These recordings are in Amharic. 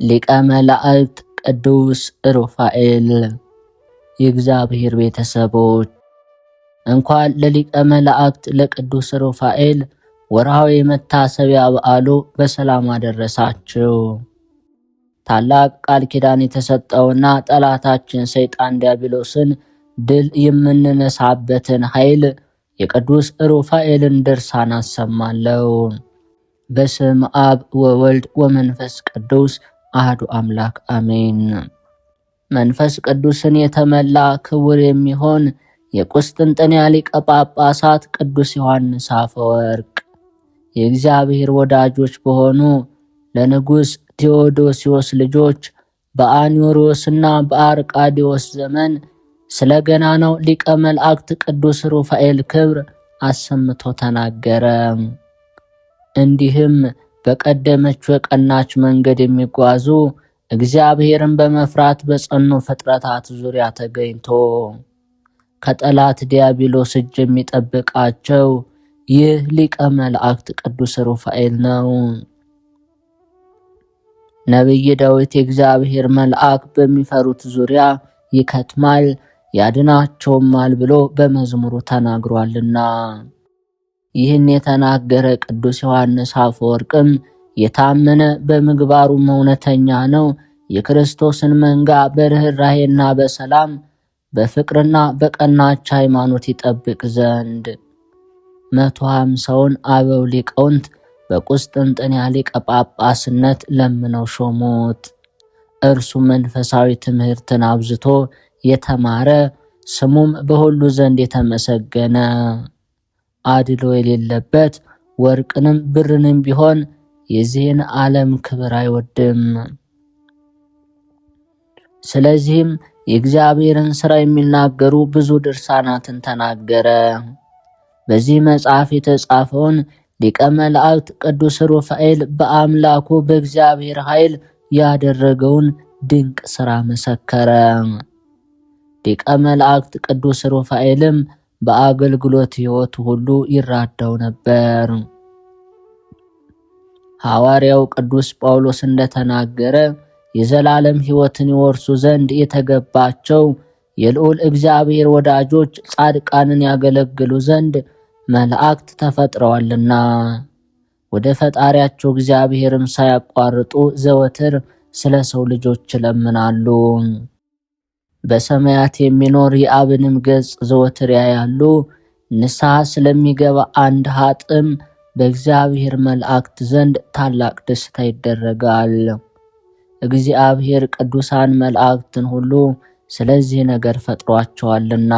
ሊቀ መላእክት ቅዱስ ሩፋኤል። የእግዚአብሔር ቤተሰቦች እንኳን ለሊቀ መላእክት ለቅዱስ ሩፋኤል ወርሃዊ መታሰቢያ በዓሉ በሰላም አደረሳችሁ። ታላቅ ቃል ኪዳን የተሰጠውና ጠላታችን ሰይጣን ዲያብሎስን ድል የምንነሳበትን ኃይል የቅዱስ ሩፋኤልን ድርሳን አሰማለሁ። በስም አብ ወወልድ ወመንፈስ ቅዱስ አህዱ አምላክ አሜን። መንፈስ ቅዱስን የተመላ ክቡር የሚሆን የቁስጥንጥንያ ሊቀ ጳጳሳት ቅዱስ ዮሐንስ አፈወርቅ የእግዚአብሔር ወዳጆች በሆኑ ለንጉሥ ቴዎዶሲዮስ ልጆች በአኒዮሮስና በአርቃዲዎስ ዘመን ስለ ገናናው ሊቀ መላእክት ቅዱስ ሩፋኤል ክብር አሰምቶ ተናገረ። እንዲህም በቀደመችው የቀናች መንገድ የሚጓዙ እግዚአብሔርን በመፍራት በጸኑ ፍጥረታት ዙሪያ ተገኝቶ ከጠላት ዲያብሎስ እጅ የሚጠብቃቸው ይህ ሊቀ መላእክት ቅዱስ ሩፋኤል ነው። ነቢይ ዳዊት የእግዚአብሔር መልአክ በሚፈሩት ዙሪያ ይከትማል ያድናቸውማል ብሎ በመዝሙሩ ተናግሯልና። ይህን የተናገረ ቅዱስ ዮሐንስ አፈወርቅም የታመነ በምግባሩም እውነተኛ ነው፣ የክርስቶስን መንጋ በርኅራኄና በሰላም በፍቅርና በቀናች ሃይማኖት ይጠብቅ ዘንድ 150ውን አበው ሊቃውንት በቁስጥንጥንያ ሊቀ ጳጳስነት ለምነው ሾሙት። እርሱ መንፈሳዊ ትምህርትን አብዝቶ የተማረ ስሙም በሁሉ ዘንድ የተመሰገነ አድሎ የሌለበት ወርቅንም ብርንም ቢሆን የዚህን ዓለም ክብር አይወድም። ስለዚህም የእግዚአብሔርን ሥራ የሚናገሩ ብዙ ድርሳናትን ተናገረ። በዚህ መጽሐፍ የተጻፈውን ሊቀ መላእክት ቅዱስ ሩፋኤል በአምላኩ በእግዚአብሔር ኃይል ያደረገውን ድንቅ ሥራ መሰከረ። ሊቀ መላእክት ቅዱስ ሩፋኤልም በአገልግሎት ሕይወት ሁሉ ይራዳው ነበር። ሐዋርያው ቅዱስ ጳውሎስ እንደተናገረ የዘላለም ሕይወትን ይወርሱ ዘንድ የተገባቸው የልዑል እግዚአብሔር ወዳጆች ጻድቃንን ያገለግሉ ዘንድ መላእክት ተፈጥረዋልና ወደ ፈጣሪያቸው እግዚአብሔርም ሳያቋርጡ ዘወትር ስለ ሰው ልጆች ይለምናሉ። በሰማያት የሚኖር የአብንም ገጽ ዘወትር ያያሉ። ንስሐ ስለሚገባ አንድ ኃጥእም በእግዚአብሔር መላእክት ዘንድ ታላቅ ደስታ ይደረጋል። እግዚአብሔር ቅዱሳን መላእክትን ሁሉ ስለዚህ ነገር ፈጥሯቸዋልና።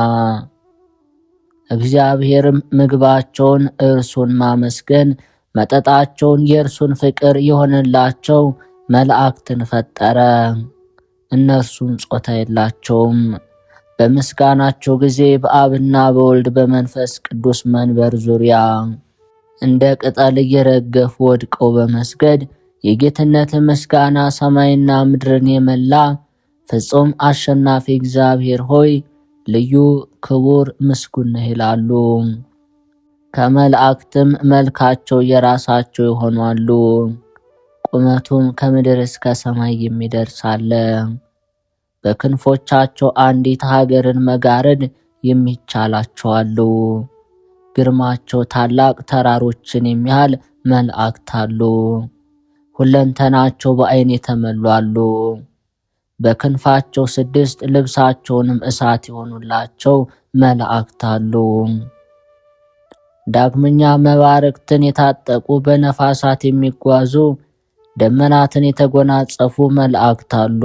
እግዚአብሔርም ምግባቸውን እርሱን ማመስገን መጠጣቸውን የእርሱን ፍቅር የሆነላቸው መላእክትን ፈጠረ። እነርሱም ጾታ የላቸውም። በምስጋናቸው ጊዜ በአብና በወልድ በመንፈስ ቅዱስ መንበር ዙሪያ እንደ ቅጠል እየረገፉ ወድቀው በመስገድ የጌትነት ምስጋና ሰማይና ምድርን የመላ ፍጹም አሸናፊ እግዚአብሔር ሆይ ልዩ ክቡር ምስጉን ነህ ይላሉ። ከመላእክትም መልካቸው የራሳቸው ይሆናሉ። ቁመቱም ከምድር እስከ ሰማይ የሚደርስ አለ። በክንፎቻቸው አንዲት ሀገርን መጋረድ የሚቻላቸው አሉ። ግርማቸው ታላቅ ተራሮችን የሚያህል መላእክት አሉ። ሁለንተናቸው በዓይን የተመሉ አሉ። በክንፋቸው 6 ልብሳቸውንም እሳት የሆኑላቸው መላእክት አሉ። ዳግመኛ መባረክትን የታጠቁ በነፋሳት የሚጓዙ ደመናትን የተጎናጸፉ መላእክት አሉ።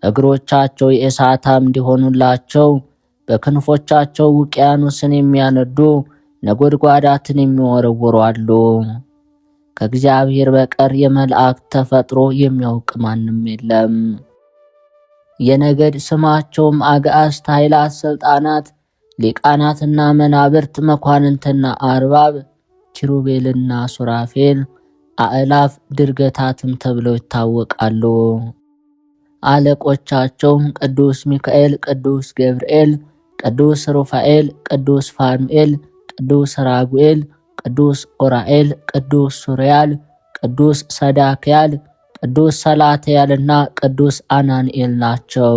እግሮቻቸው የእሳት አምድ የሆኑላቸው በክንፎቻቸው ውቅያኖስን የሚያነዱ ነጎድጓዳትን የሚወረውሩ አሉ። ከእግዚአብሔር በቀር የመላእክት ተፈጥሮ የሚያውቅ ማንም የለም። የነገድ ስማቸውም አጋዕዝት፣ ኃይላት፣ ስልጣናት፣ ሊቃናትና መናብርት፣ መኳንንትና አርባብ፣ ኪሩቤልና ሱራፌል፣ አእላፍ ድርገታትም ተብለው ይታወቃሉ። አለቆቻቸውም ቅዱስ ሚካኤል፣ ቅዱስ ገብርኤል፣ ቅዱስ ሩፋኤል፣ ቅዱስ ፋኑኤል፣ ቅዱስ ራጉኤል፣ ቅዱስ ኦራኤል፣ ቅዱስ ሱሪያል፣ ቅዱስ ሰዳክያል፣ ቅዱስ ሰላትያልና ቅዱስ አናንኤል ናቸው።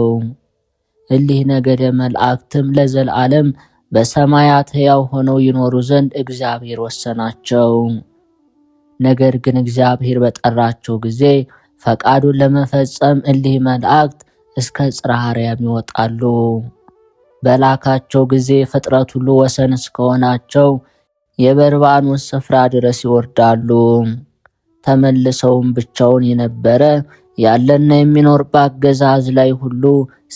እሊህ ነገደ መላእክትም ለዘላለም በሰማያት ሕያው ሆነው ይኖሩ ዘንድ እግዚአብሔር ወሰናቸው። ነገር ግን እግዚአብሔር በጠራቸው ጊዜ ፈቃዱን ለመፈጸም እሊህ መላእክት እስከ ጽርሐ አርያም ይወጣሉ። በላካቸው ጊዜ ፍጥረት ሁሉ ወሰን እስከሆናቸው የበርባኖስ ስፍራ ድረስ ይወርዳሉ። ተመልሰውም ብቻውን የነበረ ያለና የሚኖር በአገዛዝ ላይ ሁሉ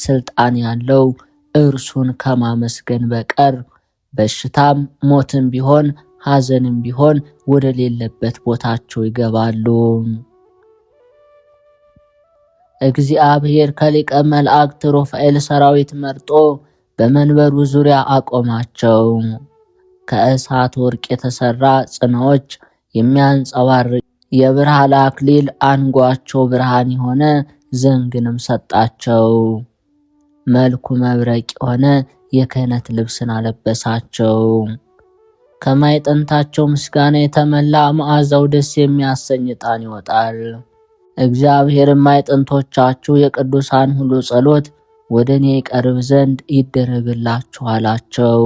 ስልጣን ያለው እርሱን ከማመስገን በቀር በሽታም ሞትም ቢሆን ሐዘንም ቢሆን ወደ ሌለበት ቦታቸው ይገባሉ። እግዚአብሔር ከሊቀ መላእክት ሩፋኤል ሰራዊት መርጦ በመንበሩ ዙሪያ አቆማቸው። ከእሳት ወርቅ የተሰራ ጽናዎች የሚያንጸባርቅ የብርሃን አክሊል አንጓቸው ብርሃን የሆነ ዘንግንም ሰጣቸው። መልኩ መብረቅ የሆነ የክህነት ልብስን አለበሳቸው። ከማዕጠንታቸው ምስጋና የተመላ መዓዛው ደስ የሚያሰኝ ዕጣን ይወጣል። እግዚአብሔርም ማዕጠንቶቻችሁ የቅዱሳን ሁሉ ጸሎት ወደ እኔ ይቀርብ ዘንድ ይደረግላችሁ አላቸው።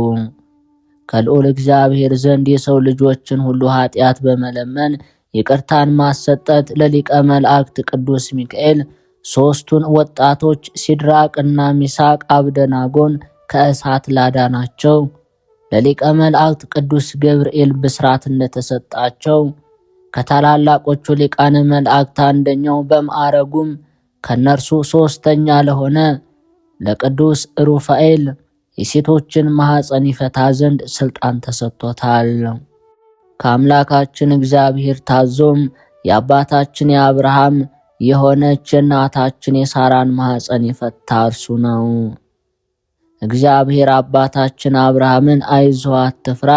ከልዑል እግዚአብሔር ዘንድ የሰው ልጆችን ሁሉ ኃጢአት በመለመን ይቅርታን ማሰጠት ለሊቀ መላእክት ቅዱስ ሚካኤል ሦስቱን ወጣቶች ሲድራቅና ሚሳቅ አብደናጎን ከእሳት ላዳናቸው ለሊቀ መላእክት ቅዱስ ገብርኤል ብስራት እንደተሰጣቸው ከታላላቆቹ ሊቃነ መላእክት አንደኛው በማዕረጉም ከነርሱ ሦስተኛ ለሆነ ለቅዱስ ሩፋኤል የሴቶችን ማኅፀን ይፈታ ዘንድ ሥልጣን ተሰጥቶታል። ከአምላካችን እግዚአብሔር ታዞም የአባታችን የአብርሃም የሆነች የእናታችን የሳራን ማኅፀን የፈታ እርሱ ነው። እግዚአብሔር አባታችን አብርሃምን አይዞህ አትፍራ፣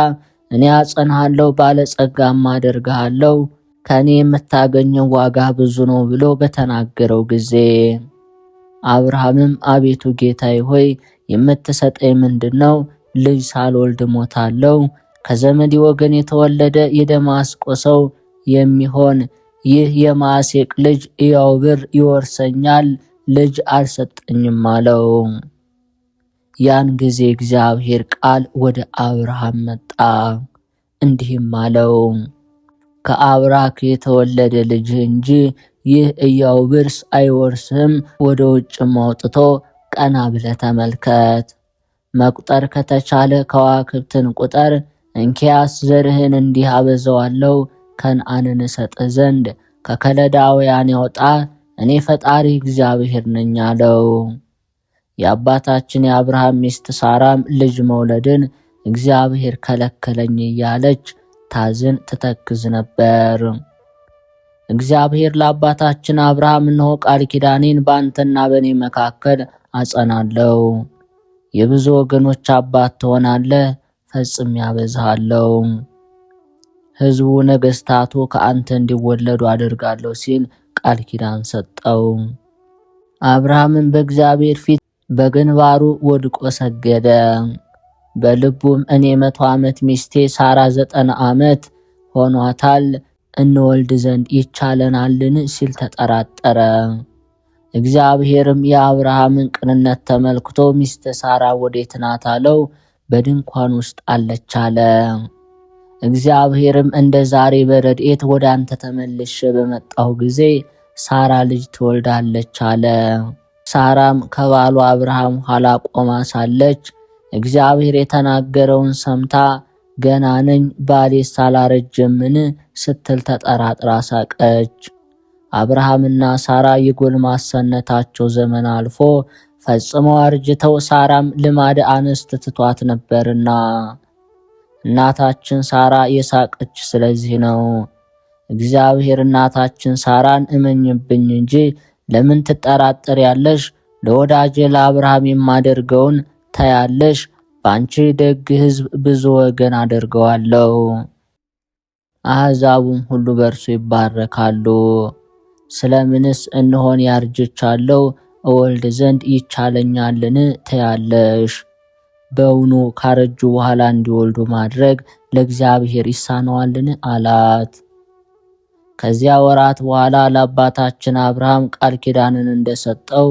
እኔ አጸንሃለሁ፣ ባለጸጋም አደርግሃለሁ፣ ከእኔ የምታገኘው ዋጋ ብዙ ነው ብሎ በተናገረው ጊዜ አብርሃምም አቤቱ ጌታዬ ሆይ የምትሰጠኝ ምንድነው? ልጅ ሳልወልድ ሞታለሁ። ከዘመድ ወገን የተወለደ የደማስቆ ሰው የሚሆን ይህ የማሴቅ ልጅ ኢያዕብር ይወርሰኛል፣ ልጅ አልሰጠኝም አለው። ያን ጊዜ እግዚአብሔር ቃል ወደ አብርሃም መጣ፣ እንዲህም አለው፣ ከአብራክ የተወለደ ልጅህ እንጂ ይህ ኢያዕብርስ አይወርስህም። ወደ ውጭም አውጥቶ ቀና ብለህ ተመልከት፣ መቁጠር ከተቻለ ከዋክብትን ቁጠር። እንኪያስ ዘርህን እንዲህ አበዛዋለሁ፣ ከነዓንን እሰጥህ ዘንድ ከከለዳውያን ያውጣ፣ እኔ ፈጣሪ እግዚአብሔር ነኝ አለው። የአባታችን የአብርሃም ሚስት ሳራም ልጅ መውለድን እግዚአብሔር ከለከለኝ እያለች ታዝን ትተክዝ ነበር። እግዚአብሔር ለአባታችን አብርሃም እነሆ ቃል ኪዳኔን በአንተና በእኔ መካከል አጸናለሁ፣ የብዙ ወገኖች አባት ትሆናለህ፣ ፈጽሜ ያበዛሃለሁ፣ ሕዝቡ ነገሥታቱ ከአንተ እንዲወለዱ አደርጋለሁ ሲል ቃል ኪዳን ሰጠው። አብርሃምን በእግዚአብሔር ፊት በግንባሩ ወድቆ ሰገደ። በልቡም እኔ 100 ዓመት ሚስቴ ሳራ 90 ዓመት ሆኗታል፣ እንወልድ ዘንድ ይቻለናልን ሲል ተጠራጠረ። እግዚአብሔርም የአብርሃምን ቅንነት ተመልክቶ ሚስት ሳራ ወዴት ናት አለው። በድንኳን ውስጥ አለች አለ። እግዚአብሔርም እንደ ዛሬ በረድኤት ወደ አንተ ተመልሼ በመጣሁ ጊዜ ሳራ ልጅ ትወልዳለች አለ። ሳራም ከባሏ አብርሃም ኋላ ቆማ ሳለች እግዚአብሔር የተናገረውን ሰምታ ገና ነኝ ባሌስ አላረጀምን ስትል ተጠራጥራ ሳቀች። አብርሃምና ሳራ የጎልማሳነታቸው ዘመን አልፎ ፈጽመው አርጅተው ሳራም ልማደ አንስት ትቷት ነበርና እናታችን ሳራ የሳቀች ስለዚህ ነው። እግዚአብሔር እናታችን ሳራን እመኝብኝ እንጂ ለምን ትጠራጠሪያለሽ? ለወዳጄ ለአብርሃም የማደርገውን ታያለሽ። በአንቺ ደግ ሕዝብ ብዙ ወገን አደርገዋለሁ፣ አሕዛቡም ሁሉ በእርሱ ይባረካሉ። ስለምንስ እንሆን ያርጅቻለሁ እወልድ ዘንድ ይቻለኛልን ትያለሽ? በውኑ ካረጁ በኋላ እንዲወልዱ ማድረግ ለእግዚአብሔር ይሳነዋልን አላት። ከዚያ ወራት በኋላ ለአባታችን አብርሃም ቃል ኪዳንን እንደሰጠው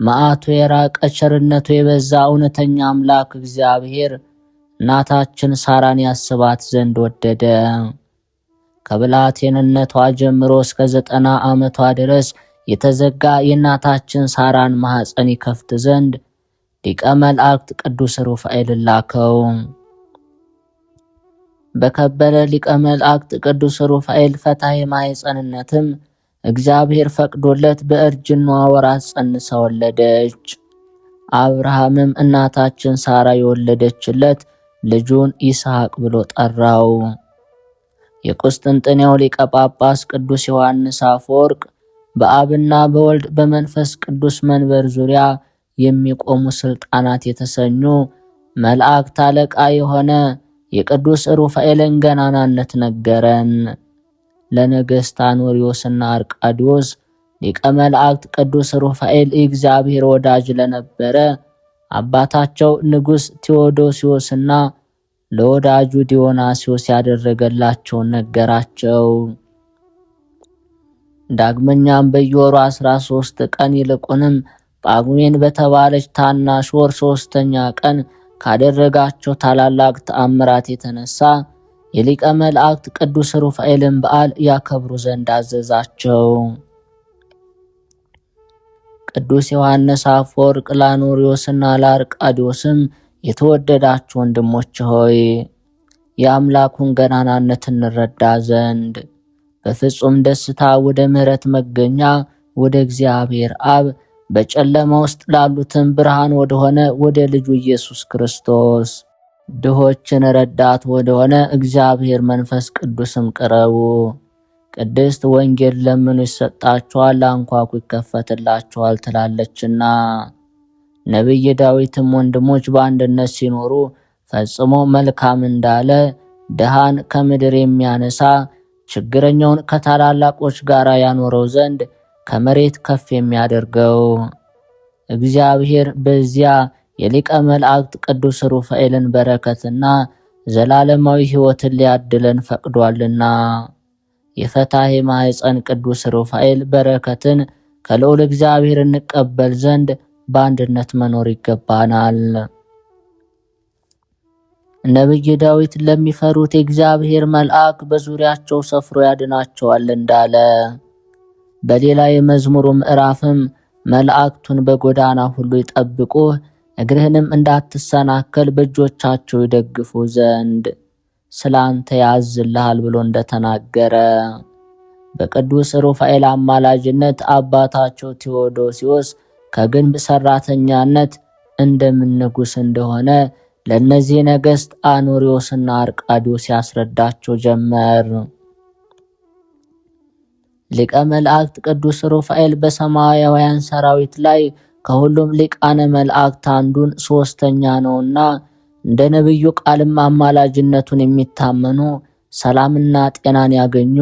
መዓቱ የራቀ ቸርነቱ የበዛ እውነተኛ አምላክ እግዚአብሔር እናታችን ሳራን ያስባት ዘንድ ወደደ። ከብላቴንነቷ ጀምሮ እስከ 90 ዓመቷ ድረስ የተዘጋ የእናታችን ሳራን ማኅፀን ይከፍት ዘንድ ሊቀ መላእክት ቅዱስ ሩፋኤልን ላከው። በከበረ ሊቀ መላእክት ቅዱስ ሩፋኤል ፈታሔ ማኅፀንነትም እግዚአብሔር ፈቅዶለት በእርጅናዋ ወራት ጸንሳ ወለደች። አብርሃምም እናታችን ሳራ የወለደችለት ልጁን ይስሐቅ ብሎ ጠራው። የቁስጥንጥንያው ሊቀ ጳጳስ ቅዱስ ዮሐንስ አፈወርቅ በአብና በወልድ በመንፈስ ቅዱስ መንበር ዙሪያ የሚቆሙ ስልጣናት የተሰኙ መላእክት አለቃ የሆነ የቅዱስ ሩፋኤልን ገናናነት ነገረን። ለነገሥት አኖሪዎስና አርቃዲዎስ ሊቀ መላእክት ቅዱስ ሩፋኤል የእግዚአብሔር ወዳጅ ለነበረ አባታቸው ንጉሥ ቴዎዶሲዮስና ለወዳጁ ዲዮናስዮስ ያደረገላቸውን ነገራቸው። ዳግመኛም በየወሩ 13 ቀን ይልቁንም ጳጉሜን በተባለች ታናሽ ወር 3ኛ ቀን ካደረጋቸው ታላላቅ ተአምራት የተነሳ የሊቀ መላእክት ቅዱስ ሩፋኤልን በዓል ያከብሩ ዘንድ አዘዛቸው። ቅዱስ ዮሐንስ አፈወርቅ ለአኖሪዎስና ለአርቃዲዎስም የተወደዳችሁ ወንድሞች ሆይ የአምላኩን ገናናነት እንረዳ ዘንድ በፍጹም ደስታ ወደ ምሕረት መገኛ ወደ እግዚአብሔር አብ በጨለማ ውስጥ ላሉትን ብርሃን ወደሆነ ወደ ልጁ ኢየሱስ ክርስቶስ ድሆችን ረዳት ወደሆነ እግዚአብሔር መንፈስ ቅዱስም ቅረቡ። ቅድስት ወንጌል ለምኑ ይሰጣችኋል፣ አንኳኩ ይከፈትላችኋል ትላለችና። ነቢይ ዳዊትም ወንድሞች በአንድነት ሲኖሩ ፈጽሞ መልካም እንዳለ ድሃን ከምድር የሚያነሳ ችግረኛውን ከታላላቆች ጋር ያኖረው ዘንድ ከመሬት ከፍ የሚያደርገው እግዚአብሔር በዚያ የሊቀ መላእክት ቅዱስ ሩፋኤልን በረከትና ዘላለማዊ ሕይወትን ሊያድለን ፈቅዷልና የፈታሔ ማኅፀን ቅዱስ ሩፋኤል በረከትን ከልዑል እግዚአብሔር እንቀበል ዘንድ በአንድነት መኖር ይገባናል። ነቢይ ዳዊት ለሚፈሩት የእግዚአብሔር መልአክ በዙሪያቸው ሰፍሮ ያድናቸዋል እንዳለ በሌላ የመዝሙሩ ምዕራፍም መላእክቱን በጎዳና ሁሉ ይጠብቁህ፣ እግርህንም እንዳትሰናከል በእጆቻቸው ይደግፉ ዘንድ ስላንተ ያዝልሃል ብሎ እንደተናገረ በቅዱስ ሩፋኤል አማላጅነት አባታቸው ቴዎዶሲዮስ ከግንብ ሰራተኛነት እንደምን ንጉሥ እንደሆነ ለእነዚህ ነገሥት አኖሪዎስና አርቃዲዎስ ያስረዳቸው ጀመር። ሊቀ መላእክት ቅዱስ ሩፋኤል በሰማያውያን ሰራዊት ላይ ከሁሉም ሊቃነ መላእክት አንዱን 3ኛ ነውና እንደ ነቢዩ ቃልም አማላጅነቱን የሚታመኑ ሰላምና ጤናን ያገኙ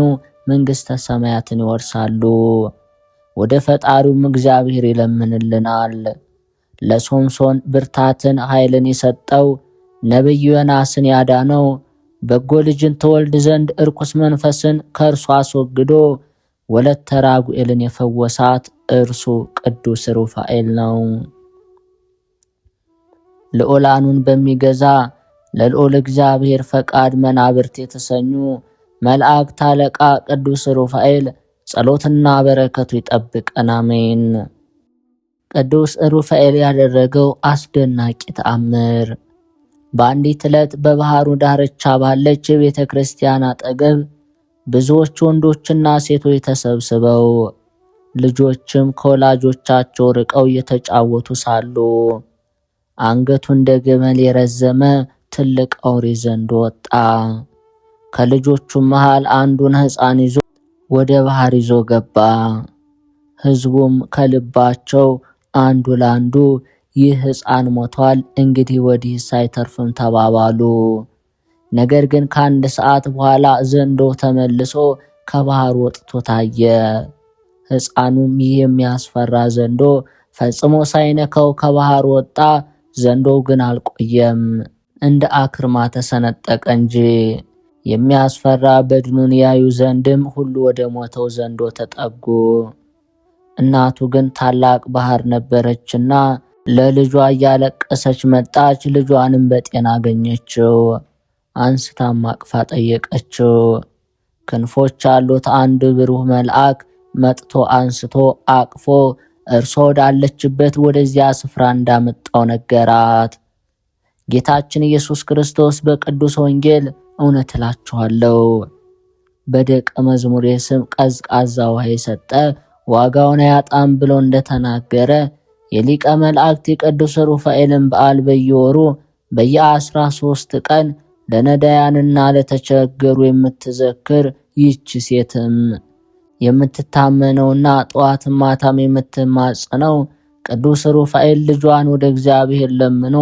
መንግሥተ ሰማያትን ይወርሳሉ። ወደ ፈጣሪውም እግዚአብሔር ይለምንልናል። ለሶምሶን ብርታትን ኃይልን የሰጠው ነቢዩ ዮናስን ያዳነው በጎ ልጅን ትወልድ ዘንድ እርኩስ መንፈስን ከእርሱ አስወግዶ ወለተ ራጉኤልን የፈወሳት እርሱ ቅዱስ ሩፋኤል ነው። ልዑላኑን በሚገዛ ለልዑል እግዚአብሔር ፈቃድ መናብርት የተሰኙ መላእክት አለቃ ቅዱስ ሩፋኤል ጸሎትና በረከቱ ይጠብቀን፣ አሜን። ቅዱስ ሩፋኤል ያደረገው አስደናቂ ተአምር። በአንዲት ዕለት በባህሩ ዳርቻ ባለች የቤተ ክርስቲያን አጠገብ ብዙዎች ወንዶችና ሴቶች ተሰብስበው ልጆችም ከወላጆቻቸው ርቀው እየተጫወቱ ሳሉ አንገቱ እንደ ገመል የረዘመ ትልቅ አውሬ ዘንዶ ወጣ። ከልጆቹም መሃል አንዱን ሕፃን ይዞ ወደ ባህር ይዞ ገባ። ሕዝቡም ከልባቸው አንዱ ላንዱ ይህ ሕፃን ሞቷል፣ እንግዲህ ወዲህስ አይተርፍም ተባባሉ። ነገር ግን ከ1 ሰዓት በኋላ ዘንዶ ተመልሶ ከባህር ወጥቶ ታየ። ሕፃኑም ይህ የሚያስፈራ ዘንዶ ፈጽሞ ሳይነካው ከባህር ወጣ። ዘንዶው ግን አልቆየም፣ እንደ አክርማ ተሰነጠቀ እንጂ። የሚያስፈራ በድኑን ያዩ ዘንድም ሁሉ ወደ ሞተው ዘንዶ ተጠጉ። እናቱ ግን ታላቅ ባህር ነበረችና ለልጇ እያለቀሰች መጣች። ልጇንም በጤና አገኘችው። አንስታም አቅፋ ጠየቀችው። ክንፎች ያሉት አንድ ብሩህ መልአክ መጥቶ አንስቶ አቅፎ እርሷ ወዳለችበት ወደዚያ ስፍራ እንዳመጣው ነገራት። ጌታችን ኢየሱስ ክርስቶስ በቅዱስ ወንጌል እውነት እላችኋለሁ በደቀ መዝሙሬ ስም ቀዝቃዛ ውሃ የሰጠ ዋጋውን አያጣም ብሎ እንደተናገረ የሊቀ መላእክት የቅዱስ ሩፋኤልን በዓል በየወሩ በየ13 ቀን ለነዳያንና ለተቸገሩ የምትዘክር ይህች ሴትም የምትታመነውና ጠዋትም ማታም የምትማጸነው ቅዱስ ሩፋኤል ልጇን ወደ እግዚአብሔር ለምኖ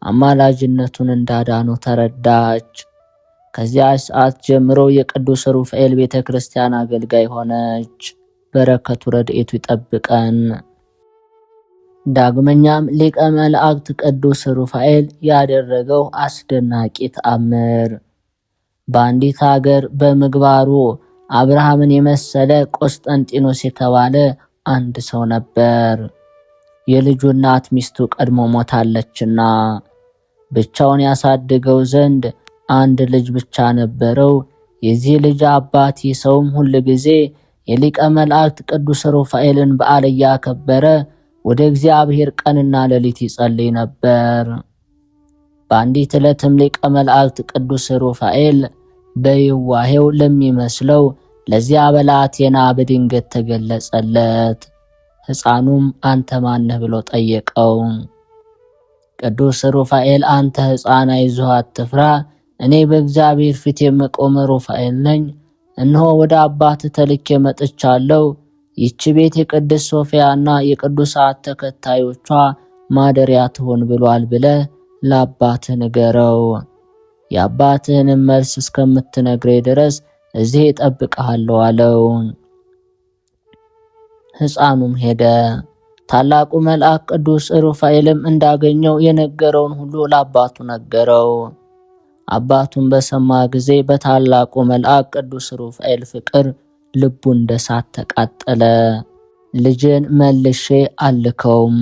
አማላጅነቱን እንዳዳነው ተረዳች። ከዚያ ሰዓት ጀምሮ የቅዱስ ሩፋኤል ቤተ ክርስቲያን አገልጋይ ሆነች። በረከቱ ረድኤቱ ይጠብቀን። ዳግመኛም ሊቀ መላእክት ቅዱስ ሩፋኤል ያደረገው አስደናቂ ተአምር። በአንዲት ሀገር በምግባሩ አብርሃምን የመሰለ ቆስጠንጢኖስ የተባለ አንድ ሰው ነበር። የልጁ እናት ሚስቱ ቀድሞ ሞታለችና ብቻውን ያሳድገው ዘንድ አንድ ልጅ ብቻ ነበረው። የዚህ ልጅ አባት ሰውም ሁል ጊዜ የሊቀ መላእክት ቅዱስ ሩፋኤልን በዓል እያከበረ ወደ እግዚአብሔር ቀንና ሌሊት ይጸልይ ነበር። በአንዲት ዕለትም ሊቀ መላእክት ቅዱስ ሩፋኤል በይዋሄው ለሚመስለው ለዚያ ብላቴና በድንገት ተገለጸለት። ሕፃኑም አንተ ማነህ ብሎ ጠየቀው። ቅዱስ ሩፋኤል አንተ ሕፃን አይዞህ አትፍራ፣ እኔ በእግዚአብሔር ፊት የምቆም ሩፋኤል ነኝ። እነሆ ወደ አባት ተልኬ መጥቻለሁ። ይህች ቤት የቅድስት ሶፊያና የቅዱሳት ተከታዮቿ ማደሪያ ትሆን ብሏል ብለህ ለአባትህ ንገረው። የአባትህንም መልስ እስከምትነግረኝ ድረስ እዚህ እጠብቅሃለሁ አለው። ሕፃኑም ሄደ። ታላቁ መልአክ ቅዱስ ሩፋኤልም እንዳገኘው የነገረውን ሁሉ ለአባቱ ነገረው። አባቱን በሰማ ጊዜ በታላቁ መልአክ ቅዱስ ሩፋኤል ፍቅር ልቡ እንደ እሳት ተቃጠለ። ልጅን መልሼ አልከውም።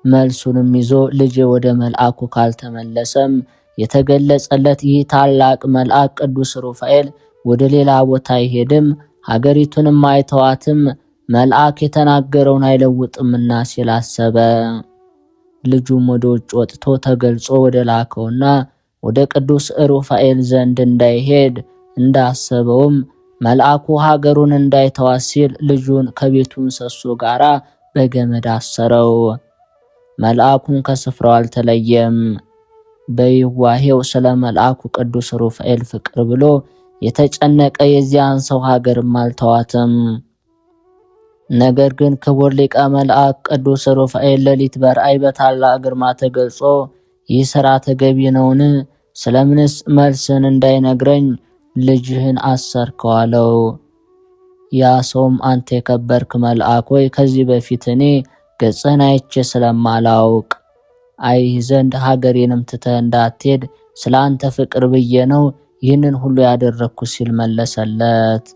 መልሱንም ይዞ ልጄ ወደ መልአኩ ካልተመለሰም የተገለጸለት ይህ ታላቅ መልአክ ቅዱስ ሩፋኤል ወደ ሌላ ቦታ አይሄድም፣ ሀገሪቱንም አይተዋትም፣ መልአክ የተናገረውን አይለውጥምና ሲል አሰበ። ልጁም ወደ ውጭ ወጥቶ ተገልጾ ወደ ላከውና ወደ ቅዱስ ሩፋኤል ዘንድ እንዳይሄድ እንዳሰበውም መልአኩ ሀገሩን እንዳይተዋት ሲል ልጁን ከቤቱ ምሰሶ ጋር በገመድ አሰረው። መልአኩም ከስፍራው አልተለየም። በይዋሄው ስለ መልአኩ ቅዱስ ሩፋኤል ፍቅር ብሎ የተጨነቀ የዚያን ሰው ሀገርም አልተዋትም። ነገር ግን ክቡር ሊቀ መልአክ ቅዱስ ሩፋኤል ሌሊት በራእይ በታላቅ ግርማ ተገልጾ ይህ ሥራ ተገቢ ነውን? ስለምንስ መልስን እንዳይነግረኝ ልጅህን አሰርከው አለው። ያ ሰውም አንተ የከበርክ መልአክ ሆይ ከዚህ በፊት እኔ ገጽህን አይቼ ስለማላውቅ አይህ ዘንድ ሀገሬንም ትተህ እንዳትሄድ ስለ አንተ ፍቅር ብዬ ነው ይህንን ሁሉ ያደረግኩ ሲል መለሰለት።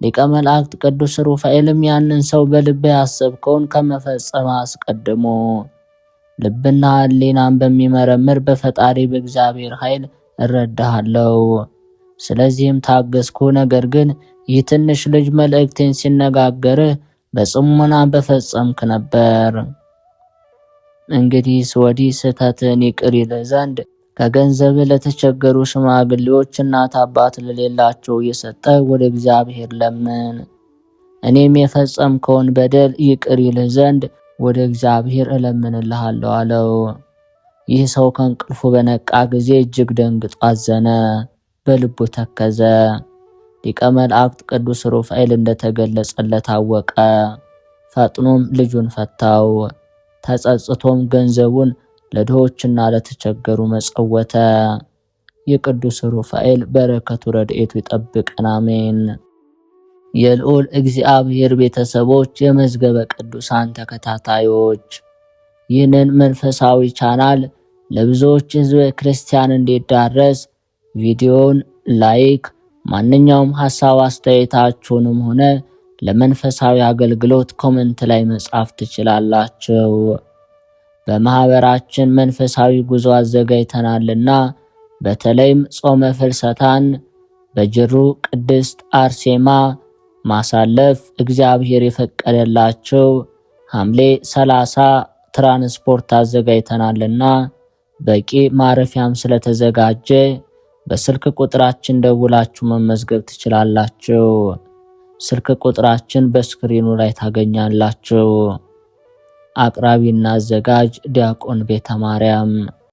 ሊቀ መላእክት ቅዱስ ሩፋኤልም ያንን ሰው በልብ ያሰብከውን ከመፈጸም አስቀድሞ ልብና ሕሊናን በሚመረምር በፈጣሪ በእግዚአብሔር ኃይል እረዳሃለሁ። ስለዚህም ታገስኩ። ነገር ግን ይህ ትንሽ ልጅ መልእክቴን ሲነጋገርህ በጽሞና በፈጸምክ ነበር። እንግዲህ ወዲህ ስህተትን ይቅር ይልህ ዘንድ ከገንዘብ ለተቸገሩ ሽማግሌዎች እናት አባት ለሌላቸው እየሰጠ ወደ እግዚአብሔር ለምን። እኔም የፈጸምከውን በደል ይቅር ይልህ ዘንድ ወደ እግዚአብሔር እለምንልሃለሁ አለው። ይህ ሰው ከእንቅልፉ በነቃ ጊዜ እጅግ ደንግጦ አዘነ፣ በልቡ ተከዘ። ሊቀ መላእክት ቅዱስ ሩፋኤል እንደተገለጸለት አወቀ። ፈጥኖም ልጁን ፈታው። ተጸጽቶም ገንዘቡን ለድሆችና ለተቸገሩ መጸወተ። የቅዱስ ሩፋኤል በረከቱ ረድኤቱ ይጠብቀን፣ አሜን። የልዑል እግዚአብሔር ቤተሰቦች፣ የመዝገበ ቅዱሳን ተከታታዮች ይህንን መንፈሳዊ ቻናል ለብዙዎች ሕዝበ ክርስቲያን እንዲዳረስ ቪዲዮውን ላይክ፣ ማንኛውም ሐሳብ አስተያየታችሁንም ሆነ ለመንፈሳዊ አገልግሎት ኮሜንት ላይ መጻፍ ትችላላችሁ። በማህበራችን መንፈሳዊ ጉዞ አዘጋጅተናልና በተለይም ጾመ ፍልሰታን በጅሩ ቅድስት አርሴማ ማሳለፍ እግዚአብሔር የፈቀደላቸው ሐምሌ 30 ትራንስፖርት አዘጋጅተናልና በቂ ማረፊያም ስለተዘጋጀ በስልክ ቁጥራችን ደውላችሁ መመዝገብ ትችላላችሁ። ስልክ ቁጥራችን በስክሪኑ ላይ ታገኛላችሁ። አቅራቢና አዘጋጅ ዲያቆን ቤተ ማርያም